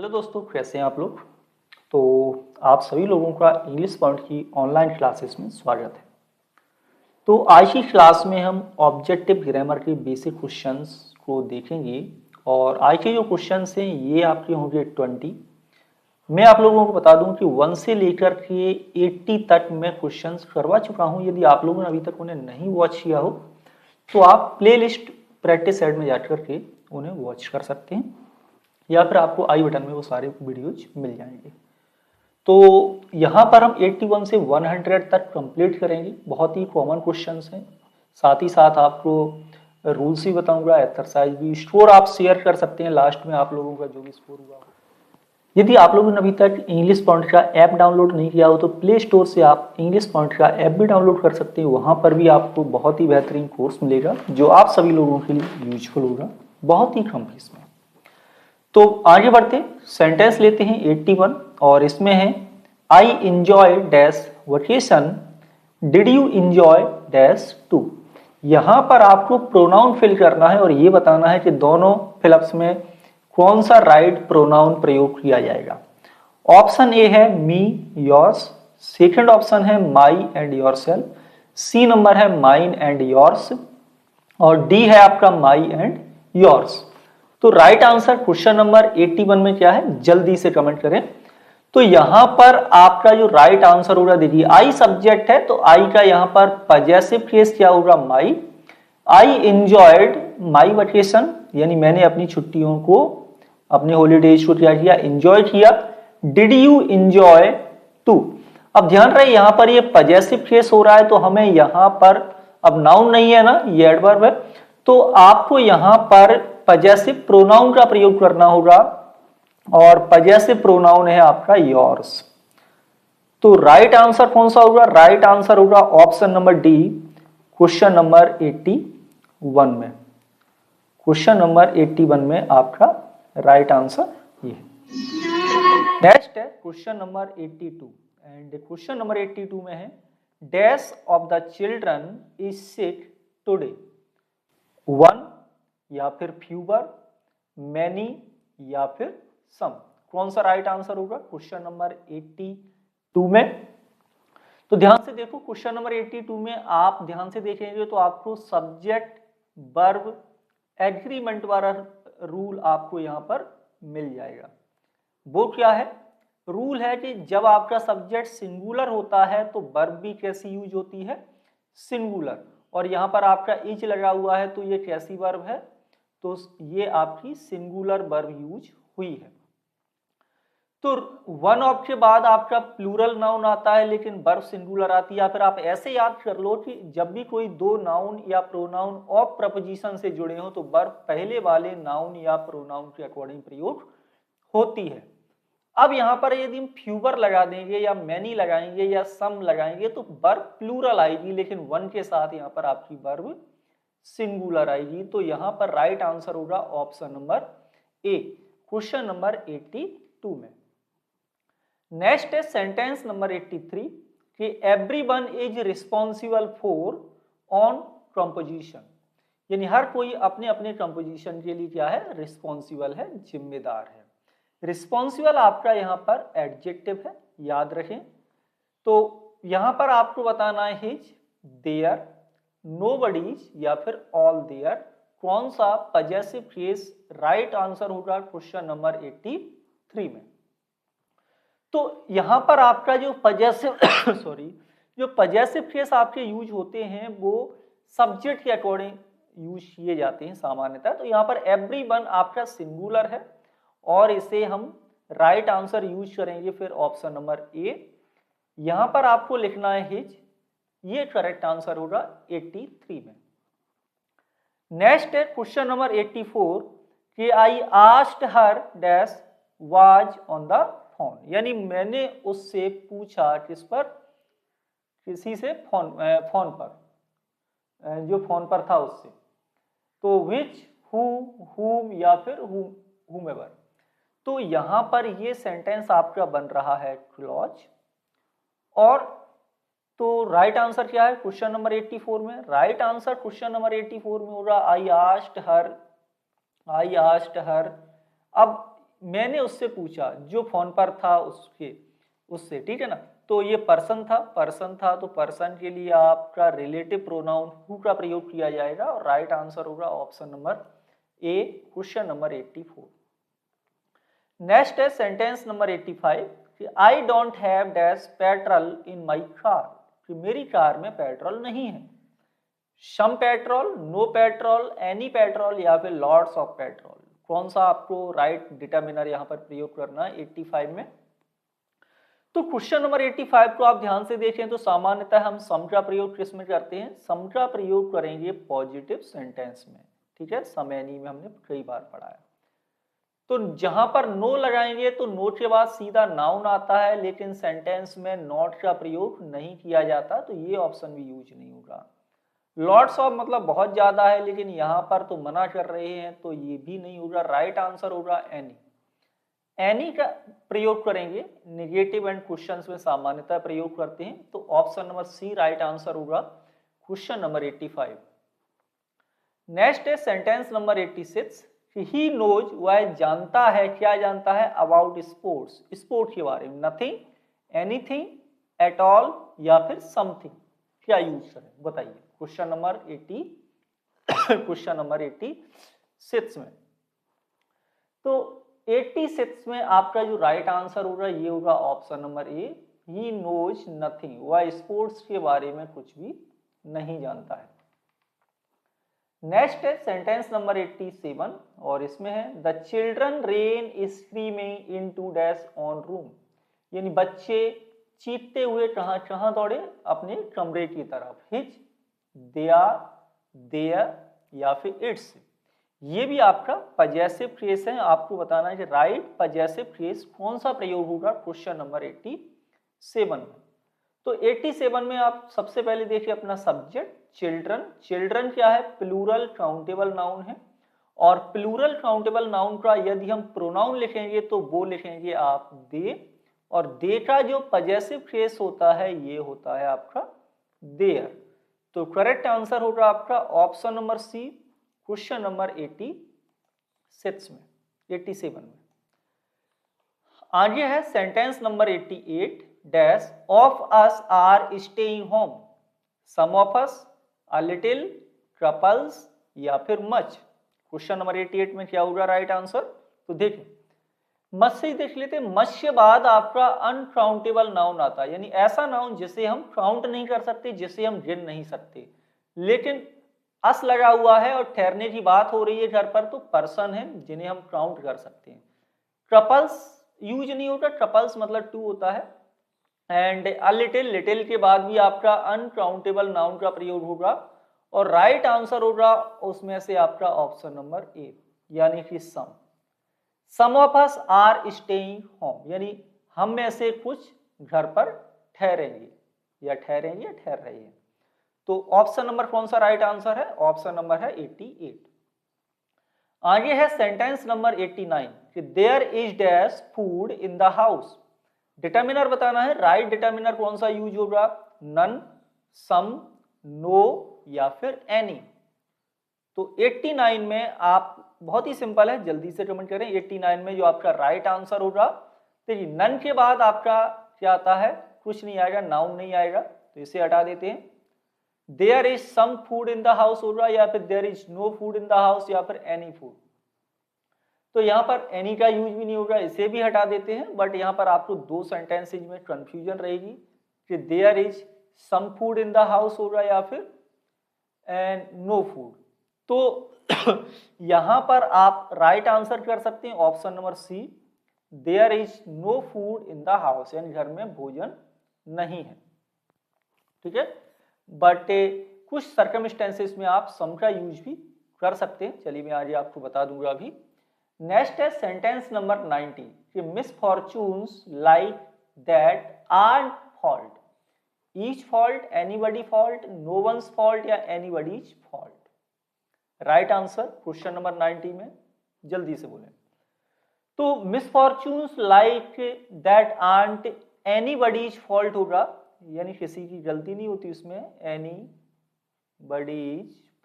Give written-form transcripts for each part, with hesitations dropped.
Hello दोस्तों, कैसे हैं आप लोग। तो आप सभी लोगों का इंग्लिश पॉइंट की ऑनलाइन क्लासेस में स्वागत है। तो आज की क्लास में हम ऑब्जेक्टिव ग्रामर के बेसिक क्वेश्चंस को देखेंगे और आज के जो क्वेश्चंस हैं ये आपके होंगे 20। मैं आप लोगों को बता दूं कि 1 से लेकर के 80 तक मैं क्वेश्चंस करवा चुका हूं। यदि आप लोगों ने अभी तक उन्हें नहीं वॉच किया हो तो आप प्लेलिस्ट प्रैक्टिस ऐड में जाकर के उन्हें वॉच कर सकते हैं या फिर आपको आई बटन में वो सारे वीडियोज मिल जाएंगे। तो यहाँ पर हम 81 से 100 तक कंप्लीट करेंगे। बहुत ही कॉमन क्वेश्चंस हैं, साथ ही साथ आपको रूल्स भी बताऊंगा, एक्सरसाइज भी। स्कोर आप शेयर कर सकते हैं लास्ट में, आप लोगों का जो भी स्कोर हुआ। यदि आप लोगों ने अभी तक इंग्लिश पॉइंट का ऐप डाउनलोड नहीं किया हो तो प्ले स्टोर से आप इंग्लिश पॉइंट का ऐप भी डाउनलोड कर सकते हैं। वहाँ पर भी आपको बहुत ही बेहतरीन कोर्स मिलेगा जो आप सभी लोगों के लिए यूजफुल होगा, बहुत ही कम फीस में। तो आगे बढ़ते, सेंटेंस लेते हैं 81 और इसमें है I enjoy dash vacation, did you enjoy dash too. यहाँ पर आपको प्रोनाउन फिल करना है और ये बताना है कि दोनों फिलअप्स में कौन सा राइट प्रोनाउन प्रयोग किया जाएगा। ऑप्शन ए है मी योर्स, सेकंड ऑप्शन है माई एंड योरसेल्फ, सी नंबर है माइन एंड योर्स और डी है आपका माई एंड योर्स। तो राइट आंसर क्वेश्चन नंबर 81 में क्या है, जल्दी से कमेंट करें। तो यहां पर आपका जो राइट आंसर होगा, देखिए आई सब्जेक्ट है तो आई का यहां पर पजेसिव केस क्या होगा, माई। आई एंजॉयड माई वेकेशन, यानी मैंने अपनी छुट्टियों को, अपने हॉलीडेज को क्या किया, एंजॉय किया। Did you enjoy too. अब ध्यान रहे यहां पर ये पजेसिव केस हो रहा है तो हमें यहां पर, अब नाउन नहीं है ना, ये एडवर्ब है, तो आपको यहां पर पजेसिव प्रोनाउन का प्रयोग करना होगा और पजेसिव प्रोनाउन है आपका योर्स। तो राइट आंसर कौन सा होगा, राइट आंसर होगा option number D, question number 81 में। क्वेश्चन नंबर 81 में आपका राइट आंसर ये है। नेक्स्ट है question number 82 and question number 82 में है dash of the children is sick today. 1 या फिर फ्यूवर, मैनी या फिर सम। कौन सा राइट आंसर होगा क्वेश्चन नंबर 82 में। तो ध्यान से देखो, क्वेश्चन नंबर 82 में आप ध्यान से देखेंगे तो आपको सब्जेक्ट वर्ब एग्रीमेंट वाला रूल आपको यहां पर मिल जाएगा। वो क्या है, रूल है कि जब आपका सब्जेक्ट सिंगुलर होता है तो वर्ब भी कैसी यूज होती है, सिंगुलर। और यहां पर आपका इज लगा हुआ है तो ये कैसी वर्ब है, तो ये आपकी सिंगुलर वर्ब यूज हुई है। तो वन ऑफ के बाद आपका प्लूरल नाउन आता है लेकिन वर्ब सिंगुलर आती है। या फिर आप ऐसे याद कर लो कि जब भी कोई दो नाउन या प्रोनाउन ऑफ प्रपोजिशन से जुड़े हो तो वर्ब पहले वाले नाउन या प्रोनाउन के अकॉर्डिंग प्रयोग होती है। अब यहां पर यदि हम फ्यूवर लगा देंगे या मैनी लगाएंगे या सम लगाएंगे तो वर्ब प्लूरल आएगी, लेकिन वन के साथ यहां पर आपकी वर्ब सिंगुलर आएगी। तो यहां पर राइट आंसर होगा option number A, question number 82 में। नेक्स्ट है सेंटेंस नंबर 83 कि everyone is responsible for on composition, यानी हर कोई अपने अपने कंपोजिशन के लिए क्या है, रिस्पॉन्सिबल है, जिम्मेदार है। रिस्पॉन्सिबल आपका यहां पर एडजेक्टिव है, याद रखें। तो यहां पर आपको बताना है हिज, देयर, नोबडीज या फिर ऑल देयर। कौन सा पजेसिव केस राइट आंसर होगा क्वेश्चन नंबर 83 में। तो यहां पर आपका जो पजेसिव सॉरी, जो पजेसिव केस आपके यूज होते हैं वो सब्जेक्ट के अकॉर्डिंग यूज किए जाते हैं सामान्यतः। तो यहां पर एवरीवन आपका सिंगुलर है और इसे हम राइट आंसर यूज करेंगे फिर ऑप्शन नंबर ए। यहां पर आपको लिखना है हिज, ये करेक्ट आंसर होगा 83 में। नेक्स्ट है क्वेश्चन नंबर 84 कि I asked her dash was on the phone, यानी मैंने उससे पूछा किस पर, किसी से फोन पर, जो फोन पर था उससे। तो विच, हु, हुम या फिर हुमेवर। तो यहां पर ये सेंटेंस आपका बन रहा है क्लॉज। और तो राइट आंसर क्या है क्वेश्चन नंबर 84 में, राइट आंसर क्वेश्चन नंबर 84 में होगा I asked her, I asked her. अब मैंने उससे पूछा, जो फोन पर था उससे, ठीक है ना। तो ये पर्सन था तो पर्सन के लिए आपका रिलेटिव प्रोनाउन हु का प्रयोग किया जाएगा और राइट आंसर होगा option number A, question number 84। Next है सेंटेंस नंबर 85 कि I don't have dash petrol in my car, कि मेरी कार में पेट्रोल नहीं है। Some petrol, no petrol, any petrol या फिर लॉट्स ऑफ पेट्रोल, कौन सा आपको राइट डिटर्मिनर यहां पर प्रयोग करना है 85 में। तो क्वेश्चन नंबर 85 को आप ध्यान से देखें तो सामान्यतः हम सम का प्रयोग किस में करते हैं, सम का प्रयोग करेंगे पॉजिटिव सेंटेंस में, ठीक है। सम एनी में हमने कई बार पढ़ा है। तो जहां पर नो लगाएंगे तो नो के बाद सीधा नाउन आता है, लेकिन सेंटेंस में नॉट का प्रयोग नहीं किया जाता, तो ये ऑप्शन भी यूज नहीं होगा। लॉट्स ऑफ मतलब बहुत ज्यादा है, लेकिन यहां पर तो मना कर रहे हैं, तो ये भी नहीं होगा। राइट आंसर होगा एनी। एनी का प्रयोग करेंगे, निगेटिव एंड क्वेश्चंस में सामान्यतः प्रयोग करते हैं, तो option number C right answer होगा क्वेश्चन नंबर 85। नेक्स्ट है सेंटेंस नंबर 86 कि ही नोज, वह जानता है, क्या जानता है, अबाउट स्पोर्ट्स, स्पोर्ट्स के बारे में। नथिंग, एनीथिंग, एट ऑल या फिर समथिंग, क्या यूज करें बताइए क्वेश्चन नंबर 80 क्वेश्चन नंबर 86 में। तो 86 में आपका जो राइट आंसर होगा ये होगा option number A, he knows nothing, वह स्पोर्ट्स के बारे में कुछ भी नहीं जानता है। नेक्स्ट है सेंटेंस नंबर 87 और इसमें है the children ran screaming into dash on room, यानी बच्चे चीखते हुए कहां दौड़े, अपने कमरे की तरफ। हिज, देयर, देयर या फिर इट्स, ये भी आपका पजेसिव फ्रेज है। आपको बताना है कि राइट पजेसिव फ्रेज कौन सा प्रयोग होगा क्वेश्चन नंबर 87 में। तो 87 में आप सबसे पहले देखिए अपना सब्जेक्ट चिल्ड्रन। चिल्ड्रन क्या है, प्लूरल काउंटेबल नाउन है, और प्लूरल काउंटेबल नाउन का यदि हम प्रोनाउन लिखेंगे तो वो लिखेंगे आप दे, और दे का जो पजेसिव फ्रेज होता है ये होता है आपका देयर। तो करेक्ट आंसर होगा आपका option number C, question number 87 में। आगे है sentence number 88 dash of us are staying home, some of us, a little, couples या फिर मच। क्वेश्चन नंबर 88 में क्या होगा राइट आंसर, तो देखिए मच से ही देख लेते। मच के बाद आपका अनकाउंटेबल नाउन आता है, यानी ऐसा नाउन जिसे हम काउंट नहीं कर सकते, जिसे हम गिन नहीं सकते, लेकिन अस लगा हुआ है और ठहरने की बात हो रही है घर पर, तो पर्सन है जिन्हें हम काउंट कर सकते हैं। कपल्स यूज नहीं होता, कपल्स मतलब टू होता है। एंड अ लिटिल, लिटिल के बाद भी आपका अनकाउंटेबल नाउन का प्रयोग होगा, और राइट आंसर होगा उसमें से आपका ऑप्शन नंबर ए, यानी कि some. Some of us are staying home, यानी हम में से कुछ घर पर ठहरेंगे या ठहर रहे हैं। तो ऑप्शन नंबर कौन सा राइट आंसर है, ऑप्शन नंबर है 88। आगे है सेंटेंस नंबर 89 कि there is dash food in the house. Determiner बताना है, राइट डिटर्मिनर कौन सा यूज होगा, नन, सम, नो या फिर एनी। तो 89 में आप बहुत ही सिंपल है, जल्दी से कमेंट करें। 89 में जो आपका राइट आंसर होगा, देखिए नन के बाद आपका क्या आता है, कुछ नहीं आएगा, नाउन नहीं आएगा, तो इसे हटा देते हैं। There is some food in the house होगा, या फिर there is no food in the house, या फिर एनी फूड। तो यहाँ पर एनी का यूज भी नहीं होगा, इसे भी हटा देते हैं। बट यहाँ पर आपको दो सेंटेंसेज में कंफ्यूजन रहेगी कि there is some food in the house होगा या फिर एंड नो फूड। तो यहाँ पर आप राइट आंसर कर सकते हैं option number C, there is no food in the house, यानी घर में भोजन नहीं है, ठीक है। बट कुछ सर्कमस्टेंसेस में आप सम का यूज भी कर सकते हैं, चलिए मैं आज आपको बता दूंगा अभी। नेक्स्ट है सेंटेंस नंबर 90 कि misfortunes like that are fault, each fault, anybody fault, no one's fault या anybody's fault. Right answer question number 90 में, जल्दी से बोलें। तो misfortunes like that are anybody's fault होगा, यानी किसी की गलती नहीं होती उसमें, एनीबडीज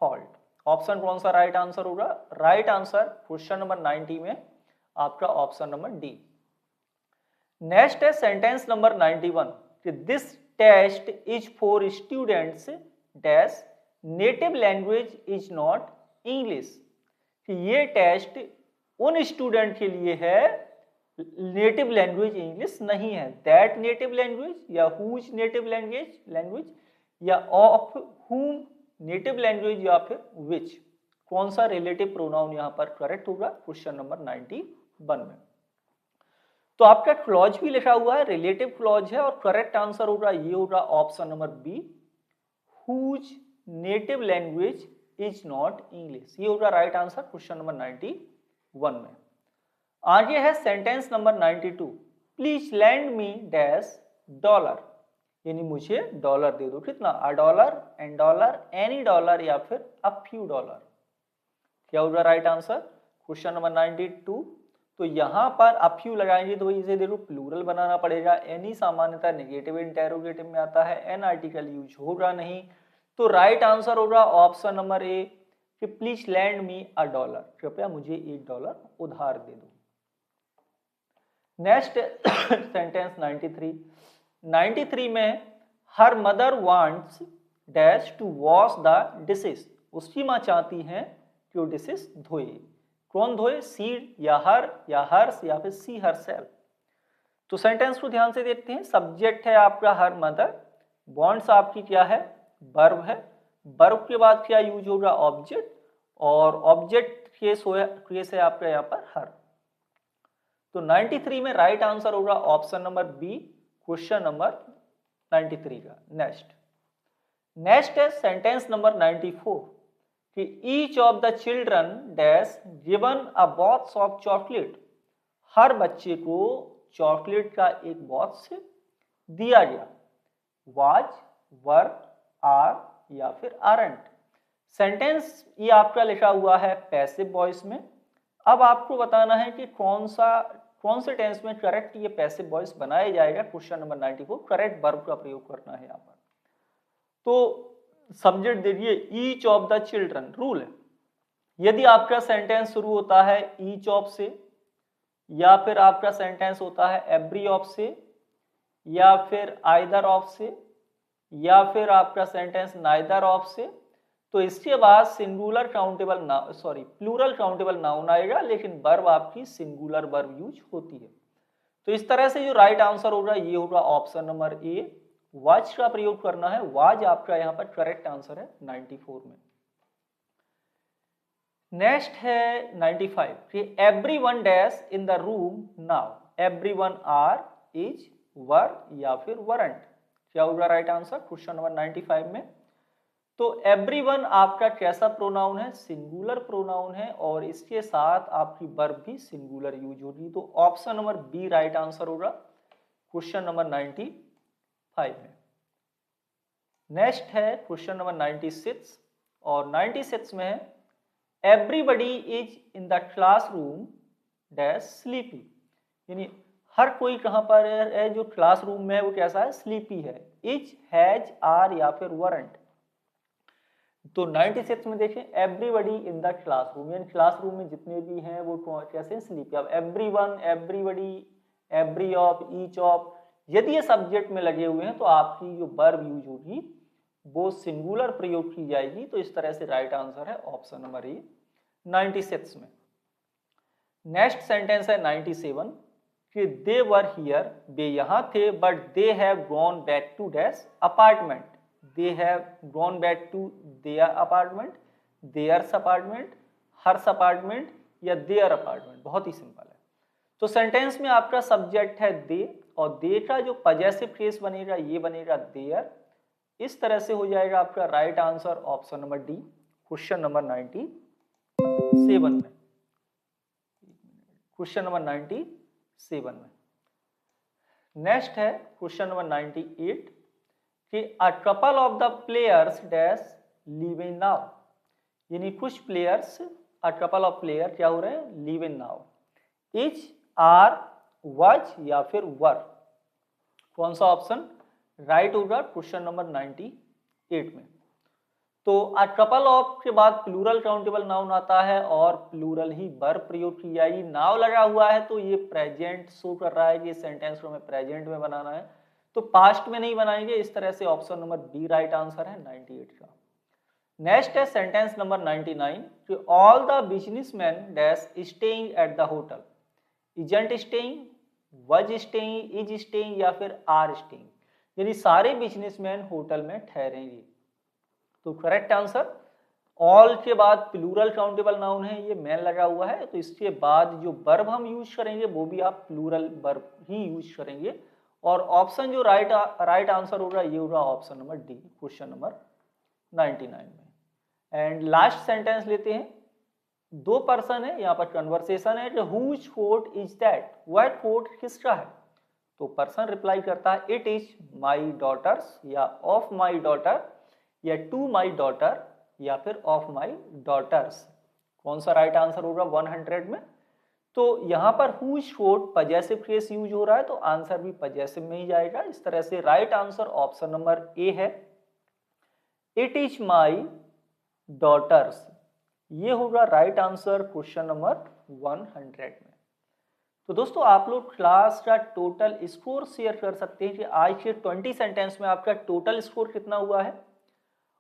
फॉल्ट। ऑप्शन कौन सा राइट आंसर होगा, राइट आंसर क्वेश्चन नंबर 90 में आपका ऑप्शन नंबर डी। नेक्स्ट है सेंटेंस नंबर 91 कि this test is for students dash native language is not English, कि ये टेस्ट उन स्टूडेंट के लिए है नेटिव लैंग्वेज इंग्लिश नहीं है। दैट नेटिव लैंग्वेज या हुज नेटिव लैंग्वेज या ऑफ हुम नेटिव लैंग्वेज या फिर विच, कौन सा रिलेटिव प्रोनाउन यहाँ पर करेक्ट होगा क्वेश्चन नंबर 91 में। तो आपका क्लॉज भी लिखा हुआ है, रिलेटिव क्लॉज है और करेक्ट आंसर होगा ये होगा option number B, whose native language is not English, ये होगा राइट आंसर क्वेश्चन नंबर 91 में। आगे है sentence number 92, please lend me dash dollar, यानी मुझे डॉलर दे दो, कितना, a dollar, an dollar, any dollar या फिर अ फ्यू डॉलर, क्या होगा राइट आंसर क्वेश्चन नंबर 92। तो यहाँ पर अ फ्यू लगाएंगे तो इसे देखो प्लूरल बनाना पड़ेगा, एनी सामान्यतः नेगेटिव इंटेरोगेटिव में आता है, एन आर्टिकल यूज होगा नहीं, तो राइट आंसर होगा ऑप्शन नंबर ए कि please lend me a dollar, कृपया मुझे $1 उधार दे दो। नेक्स्ट सेंटेंस 93 में her mother wants dash to wash the dishes, उसकी माँ चाहती हैं कि वो डिशेस धोए, कौन धोए, सी या हर्स या फिर सी हरसेल्फ। तो सेंटेंस को ध्यान से देखते हैं, सब्जेक्ट है आपका हर मदर, वांट्स आपकी क्या है, वर्ब है, वर्ब के बाद क्या यूज होगा, ऑब्जेक्ट, और ऑब्जेक्ट केस है आपका यहाँ पर हर। तो 93 में राइट आंसर होगा option number B question number 93 का। नेक्स्ट है सेंटेंस नंबर 94 कि each of the children dash given a box of chocolate, हर बच्चे को चॉकलेट का एक बॉक्स दिया गया, वाज, वर, आर या फिर आरंट। सेंटेंस ये आपका लिखा हुआ है पैसिव वॉइस में। अब आपको बताना है कि कौन से टेंस में करेक्ट ये पैसिव वॉइस बनाया जाएगा, क्वेश्चन नंबर 94 करेक्ट वर्ब का प्रयोग करना है यहाँ पर। तो सब्जेक्ट देखिए each of the children, rule है यदि आपका सेंटेंस शुरू होता है ईच ऑफ से, या फिर आपका सेंटेंस होता है एवरी ऑफ से, या फिर आइदर ऑफ से, या फिर आपका सेंटेंस नाइदर ऑफ से, तो इसके बाद singular countable plural countable noun आएगा, लेकिन वर्ब आपकी सिंगुलर वर्ब यूज होती है। तो इस तरह से जो राइट आंसर होगा ये होगा ऑप्शन नंबर ए, वाज का प्रयोग करना है, वाज आपका यहाँ पर करेक्ट आंसर है 94 में। नेक्स्ट है 95 कि everyone dash in the room now, everyone are, is, were या फिर वरंट, क्या होगा राइट आंसर क्वेश्चन नंबर 95 में। तो एवरीवन आपका कैसा प्रोनाउन है, सिंगुलर प्रोनाउन है, और इसके साथ आपकी वर्ब भी सिंगुलर यूज होगी, तो option number B right answer होगा क्वेश्चन नंबर 95 में। नेक्स्ट है क्वेश्चन नंबर 96 और 96 में है everybody is in the classroom dash sleepy, यानी हर कोई कहां पर है, जो क्लासरूम में है वो कैसा है, स्लीपी है, इज, हैज, आर या फिर वरंट। तो 96 में देखें एवरीबडी इन द क्लासरूम, यानी क्लासरूम में जितने भी हैं वो कैसे, स्लीपी। अब everyone, everybody, every of, each of, यदि ये सब्जेक्ट में लगे हुए हैं तो आपकी जो वर्ब यूज होगी वो सिंगुलर प्रयोग की जाएगी, तो इस तरह से राइट आंसर है ऑप्शन नंबर ए 96 में। नेक्स्ट सेंटेंस है 97 कि दे वर हियर, वे यहां थे, but they have gone back to dash apartment, they have gone back to their apartment, theirs apartment, hers apartment या देयर अपार्टमेंट, बहुत ही सिंपल है। तो सेंटेंस में आपका सब्जेक्ट है दे, और दे का जो पजेसिव केस बनेगा ये बनेगा देयर, इस तरह से हो जाएगा आपका right answer option number D question number 97 में, क्वेश्चन नंबर 97 में। नेक्स्ट है क्वेश्चन नंबर 98 कि a couple of the players dash living now, यानी कुछ players, a couple of player क्या हो रहे हैं, living now, is, are, was या फिर वर, कौन सा ऑप्शन राइट होगा क्वेश्चन नंबर 98 में। तो अ कपल ऑफ के बाद प्लूरल काउंटेबल नाउन आता है और प्लूरल ही वर्ब प्रयोग की जाएगी। नाउ लगा हुआ है तो ये प्रेजेंट शो कर रहा है कि सेंटेंस को हमें प्रेजेंट में बनाना है, तो पास्ट में नहीं बनाएंगे। इस तरह से option number B right answer है 98 का। नेक्स्ट है सेंटेंस नंबर 99 कि all the businessman dash staying at the hotel, isn't staying, was staying, is staying या फिर आर स्टेइंग, यानी सारे बिजनेसमैन होटल में ठहरेंगे। तो करेक्ट आंसर ऑल के बाद प्लूरल काउंटेबल नाउन है, ये मैन लगा हुआ है, तो इसके बाद जो वर्ब हम यूज करेंगे वो भी आप प्लूरल वर्ब ही यूज करेंगे। और ऑप्शन जो राइट आंसर होगा ये होगा option number D, question number 99 में। एंड लास्ट सेंटेंस लेते हैं। दो पर्सन है, यहाँ पर कन्वर्सेशन है, हुज कोट इज दैट, वह कोट किसका है? तो पर्सन रिप्लाई करता है इट इज माई डॉटर्स, या ऑफ माई डॉटर, या टू माई डॉटर, या फिर ऑफ माई डॉटर्स। कौन सा राइट आंसर होगा 100 में? तो यहाँ पर whose coat possessive case use हो रहा है, तो आंसर भी पजेसिव में ही जाएगा। इस तरह से राइट आंसर ऑप्शन नंबर ए है, इट इज माई डॉटर्स, ये होगा राइट आंसर क्वेश्चन नंबर 100 में। तो दोस्तों आप लोग क्लास का टोटल स्कोर शेयर कर सकते हैं कि आज के 20 सेंटेंस में आपका टोटल स्कोर कितना हुआ है,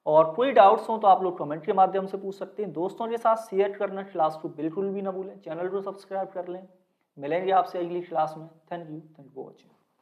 और कोई डाउट्स हो तो आप लोग कमेंट के माध्यम से पूछ सकते हैं। दोस्तों के साथ शेयर करना क्लास को बिल्कुल भी ना भूलें, चैनल को सब्सक्राइब कर लें। मिलेंगे आपसे अगली क्लास में। Thank you for watching.